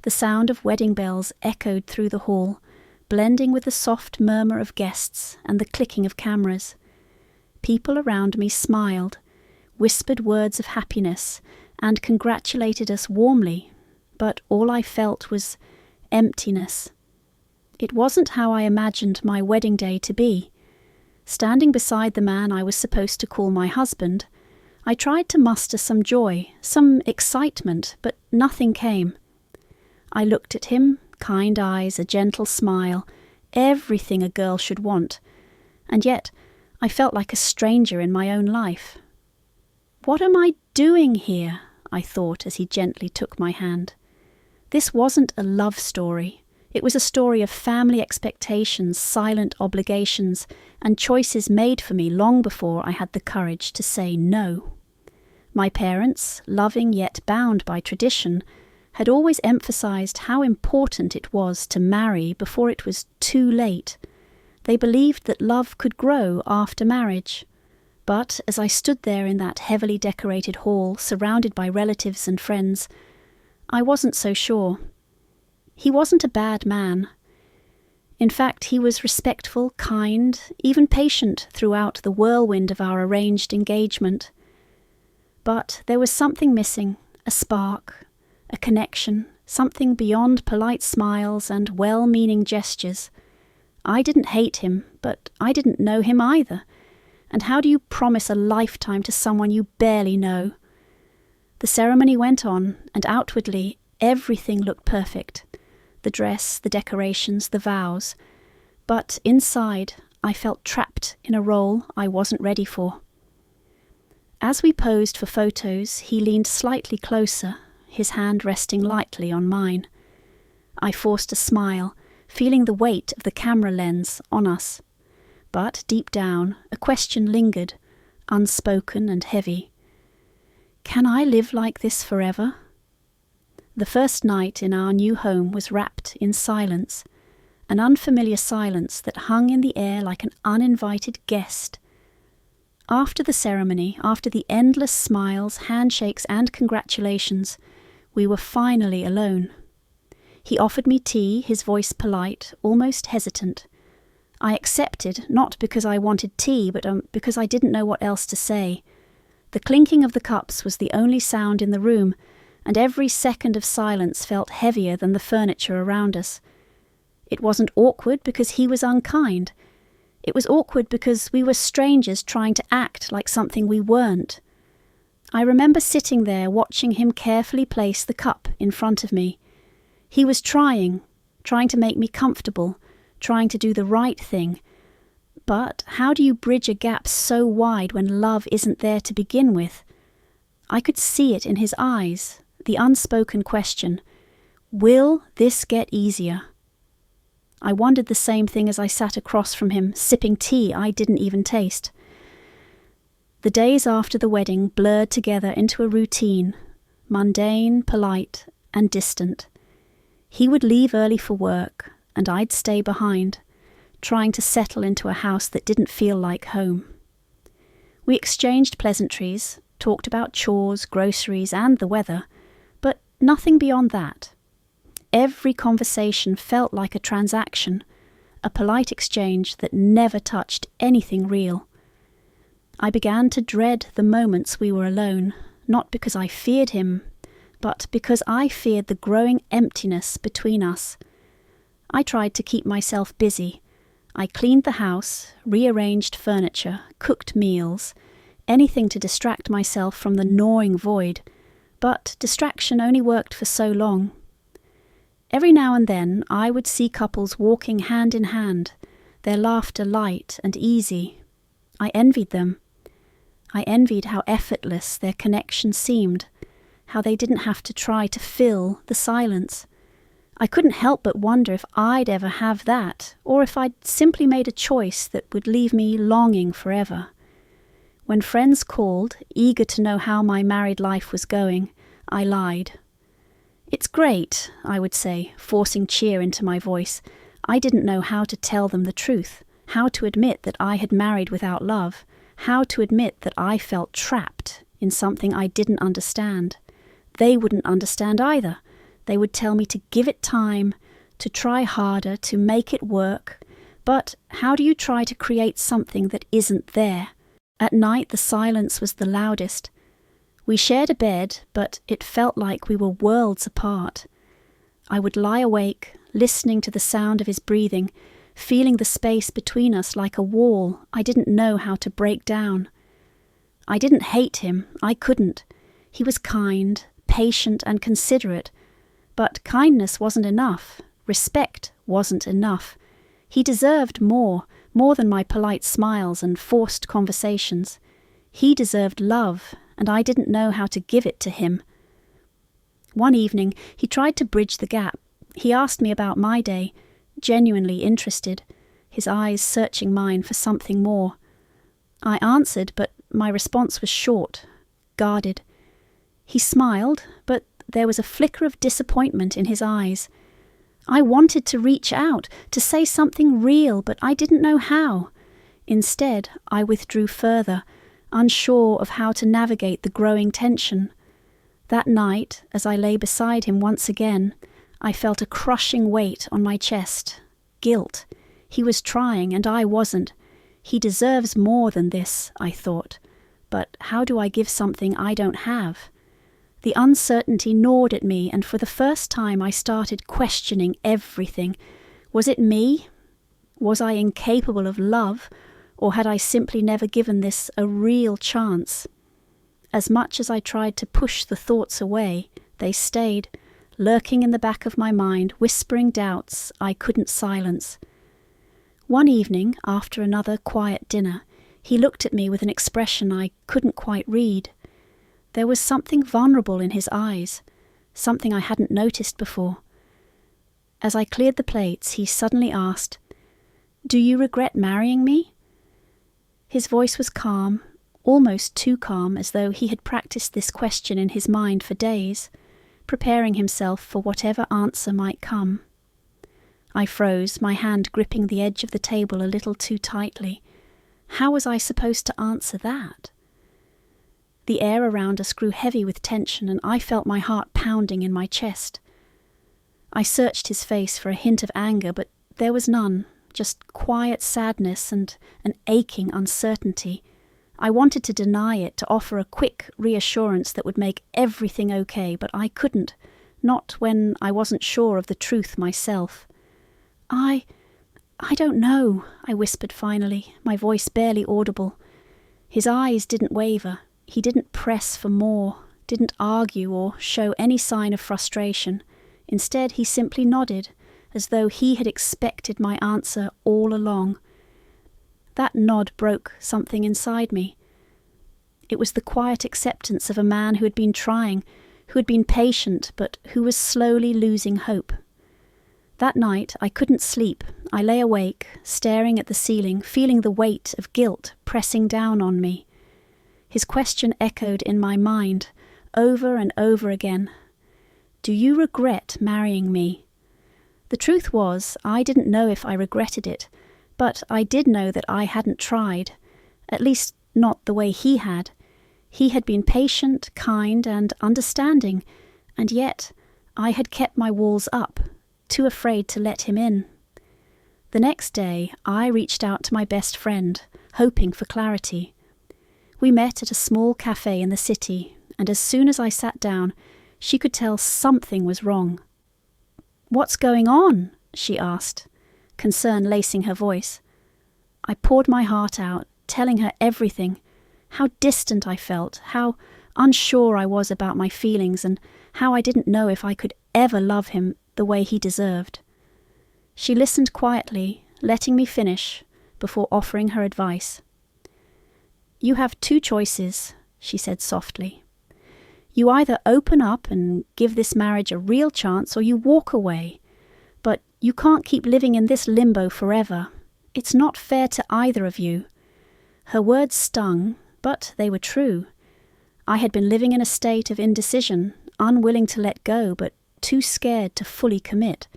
The sound of wedding bells echoed through the hall, blending with the soft murmur of guests and the clicking of cameras. People around me smiled, whispered words of happiness, and congratulated us warmly, but all I felt was emptiness. It wasn't how I imagined my wedding day to be. Standing beside the man I was supposed to call my husband, I tried to muster some joy, some excitement, but nothing came. I looked at him, kind eyes, a gentle smile, everything a girl should want, and yet I felt like a stranger in my own life. What am I doing here? I thought as he gently took my hand. This wasn't a love story. It was a story of family expectations, silent obligations, and choices made for me long before I had the courage to say no. My parents, loving yet bound by tradition, had always emphasized how important it was to marry before it was too late. They believed that love could grow after marriage. But as I stood there in that heavily decorated hall, surrounded by relatives and friends, I wasn't so sure. He wasn't a bad man. In fact, he was respectful, kind, even patient throughout the whirlwind of our arranged engagement. But there was something missing, a spark, a connection, something beyond polite smiles and well-meaning gestures. I didn't hate him, but I didn't know him either. And how do you promise a lifetime to someone you barely know? The ceremony went on, and outwardly everything looked perfect. The dress, the decorations, the vows. But inside, I felt trapped in a role I wasn't ready for. As we posed for photos, he leaned slightly closer, his hand resting lightly on mine. I forced a smile, feeling the weight of the camera lens on us. But deep down, a question lingered, unspoken and heavy. Can I live like this forever? The first night in our new home was wrapped in silence, an unfamiliar silence that hung in the air like an uninvited guest. After the ceremony, after the endless smiles, handshakes and congratulations, we were finally alone. He offered me tea, his voice polite, almost hesitant. I accepted, not because I wanted tea, but because I didn't know what else to say. The clinking of the cups was the only sound in the room, and every second of silence felt heavier than the furniture around us. It wasn't awkward because he was unkind. It was awkward because we were strangers trying to act like something we weren't. I remember sitting there watching him carefully place the cup in front of me. He was trying to make me comfortable, trying to do the right thing. But how do you bridge a gap so wide when love isn't there to begin with? I could see it in his eyes, the unspoken question, will this get easier? I wondered the same thing as I sat across from him, sipping tea I didn't even taste. The days after the wedding blurred together into a routine, mundane, polite, and distant. He would leave early for work, and I'd stay behind, trying to settle into a house that didn't feel like home. We exchanged pleasantries, talked about chores, groceries, and the weather, but nothing beyond that. Every conversation felt like a transaction, a polite exchange that never touched anything real. I began to dread the moments we were alone, not because I feared him, but because I feared the growing emptiness between us. I tried to keep myself busy. I cleaned the house, rearranged furniture, cooked meals, anything to distract myself from the gnawing void, but distraction only worked for so long. Every now and then I would see couples walking hand in hand, their laughter light and easy. I envied them. I envied how effortless their connection seemed, how they didn't have to try to fill the silence. I couldn't help but wonder if I'd ever have that, or if I'd simply made a choice that would leave me longing forever. When friends called, eager to know how my married life was going, I lied. It's great, I would say, forcing cheer into my voice. I didn't know how to tell them the truth, how to admit that I had married without love, how to admit that I felt trapped in something I didn't understand. They wouldn't understand either. They would tell me to give it time, to try harder, to make it work. But how do you try to create something that isn't there? At night the silence was the loudest. We shared a bed, but it felt like we were worlds apart. I would lie awake, listening to the sound of his breathing, feeling the space between us like a wall I didn't know how to break down. I didn't hate him, I couldn't. He was kind, patient and considerate. But kindness wasn't enough, respect wasn't enough. He deserved more than my polite smiles and forced conversations. He deserved love, and I didn't know how to give it to him. One evening, he tried to bridge the gap. He asked me about my day, genuinely interested, his eyes searching mine for something more. I answered, but my response was short, guarded. He smiled, but there was a flicker of disappointment in his eyes. I wanted to reach out, to say something real, but I didn't know how. Instead, I withdrew further, unsure of how to navigate the growing tension. That night, as I lay beside him once again, I felt a crushing weight on my chest. Guilt. He was trying, and I wasn't. He deserves more than this, I thought. But how do I give something I don't have? The uncertainty gnawed at me, and for the first time I started questioning everything. Was it me? Was I incapable of love, or had I simply never given this a real chance? As much as I tried to push the thoughts away, they stayed, lurking in the back of my mind, whispering doubts I couldn't silence. One evening, after another quiet dinner, he looked at me with an expression I couldn't quite read. There was something vulnerable in his eyes, something I hadn't noticed before. As I cleared the plates, he suddenly asked, "Do you regret marrying me?" His voice was calm, almost too calm, as though he had practiced this question in his mind for days, preparing himself for whatever answer might come. I froze, my hand gripping the edge of the table a little too tightly. How was I supposed to answer that? The air around us grew heavy with tension, and I felt my heart pounding in my chest. I searched his face for a hint of anger, but there was none, just quiet sadness and an aching uncertainty. I wanted to deny it, to offer a quick reassurance that would make everything okay, but I couldn't, not when I wasn't sure of the truth myself. I don't know, I whispered finally, my voice barely audible. His eyes didn't waver. He didn't press for more, didn't argue or show any sign of frustration. Instead, he simply nodded, as though he had expected my answer all along. That nod broke something inside me. It was the quiet acceptance of a man who had been trying, who had been patient, but who was slowly losing hope. That night I couldn't sleep. I lay awake, staring at the ceiling, feeling the weight of guilt pressing down on me. His question echoed in my mind, over and over again. "Do you regret marrying me?" The truth was, I didn't know if I regretted it, but I did know that I hadn't tried, at least not the way he had. He had been patient, kind, and understanding, and yet I had kept my walls up, too afraid to let him in. The next day, I reached out to my best friend, hoping for clarity. We met at a small cafe in the city, and as soon as I sat down, she could tell something was wrong. "What's going on?" she asked, concern lacing her voice. I poured my heart out, telling her everything, how distant I felt, how unsure I was about my feelings, and how I didn't know if I could ever love him the way he deserved. She listened quietly, letting me finish, before offering her advice. "You have two choices," she said softly. "You either open up and give this marriage a real chance, or you walk away. But you can't keep living in this limbo forever. It's not fair to either of you." Her words stung, but they were true. I had been living in a state of indecision, unwilling to let go, but too scared to fully commit.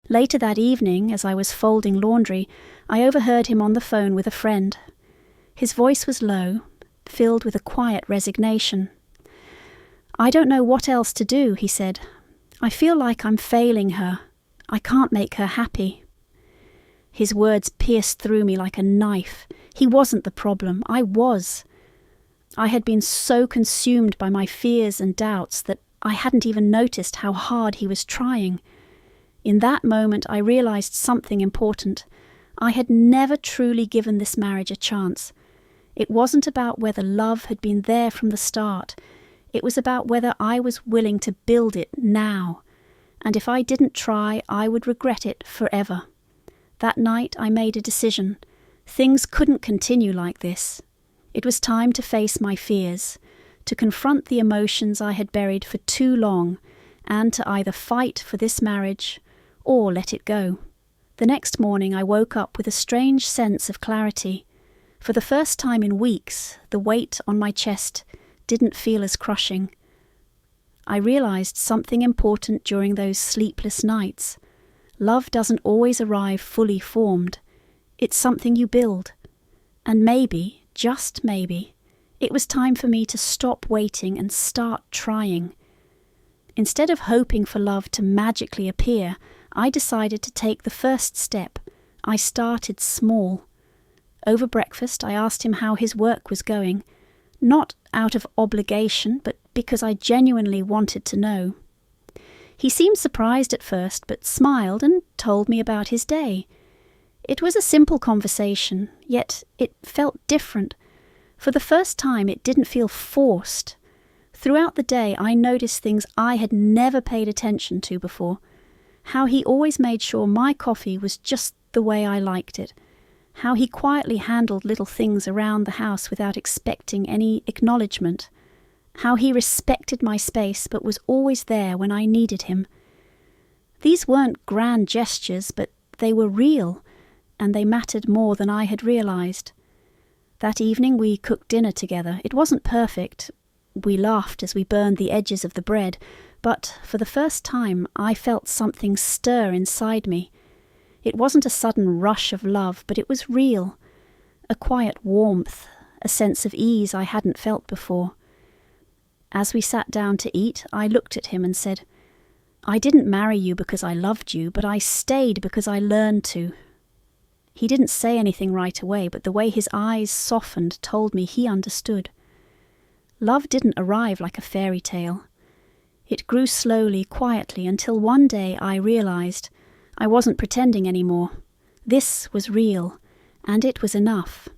Later that evening, as I was folding laundry, I overheard him on the phone with a friend. His voice was low, filled with a quiet resignation. "I don't know what else to do," he said. I feel like I'm failing her. I can't make her happy." His words pierced through me like a knife. He wasn't the problem. I was. I had been so consumed by my fears and doubts that I hadn't even noticed how hard he was trying. In that moment, I realized something important. I had never truly given this marriage a chance. It wasn't about whether love had been there from the start. It was about whether I was willing to build it now. And if I didn't try, I would regret it forever. That night, I made a decision. Things couldn't continue like this. It was time to face my fears, to confront the emotions I had buried for too long, and to either fight for this marriage or let it go. The next morning I woke up with a strange sense of clarity. For the first time in weeks, the weight on my chest didn't feel as crushing. I realized something important during those sleepless nights. Love doesn't always arrive fully formed. It's something you build. And maybe, just maybe, it was time for me to stop waiting and start trying. Instead of hoping for love to magically appear, I decided to take the first step. I started small. Over breakfast, I asked him how his work was going, not out of obligation, but because I genuinely wanted to know. He seemed surprised at first, but smiled and told me about his day. It was a simple conversation, yet it felt different. For the first time, it didn't feel forced. Throughout the day, I noticed things I had never paid attention to before. How he always made sure my coffee was just the way I liked it. How he quietly handled little things around the house without expecting any acknowledgement. How he respected my space but was always there when I needed him. These weren't grand gestures, but they were real, and they mattered more than I had realized. That evening we cooked dinner together. It wasn't perfect. We laughed as we burned the edges of the bread, but for the first time I felt something stir inside me. It wasn't a sudden rush of love, but it was real. A quiet warmth, a sense of ease I hadn't felt before. As we sat down to eat, I looked at him and said, "I didn't marry you because I loved you, but I stayed because I learned to." He didn't say anything right away, but the way his eyes softened told me he understood. Love didn't arrive like a fairy tale. It grew slowly, quietly, until one day I realized I wasn't pretending anymore. This was real, and it was enough.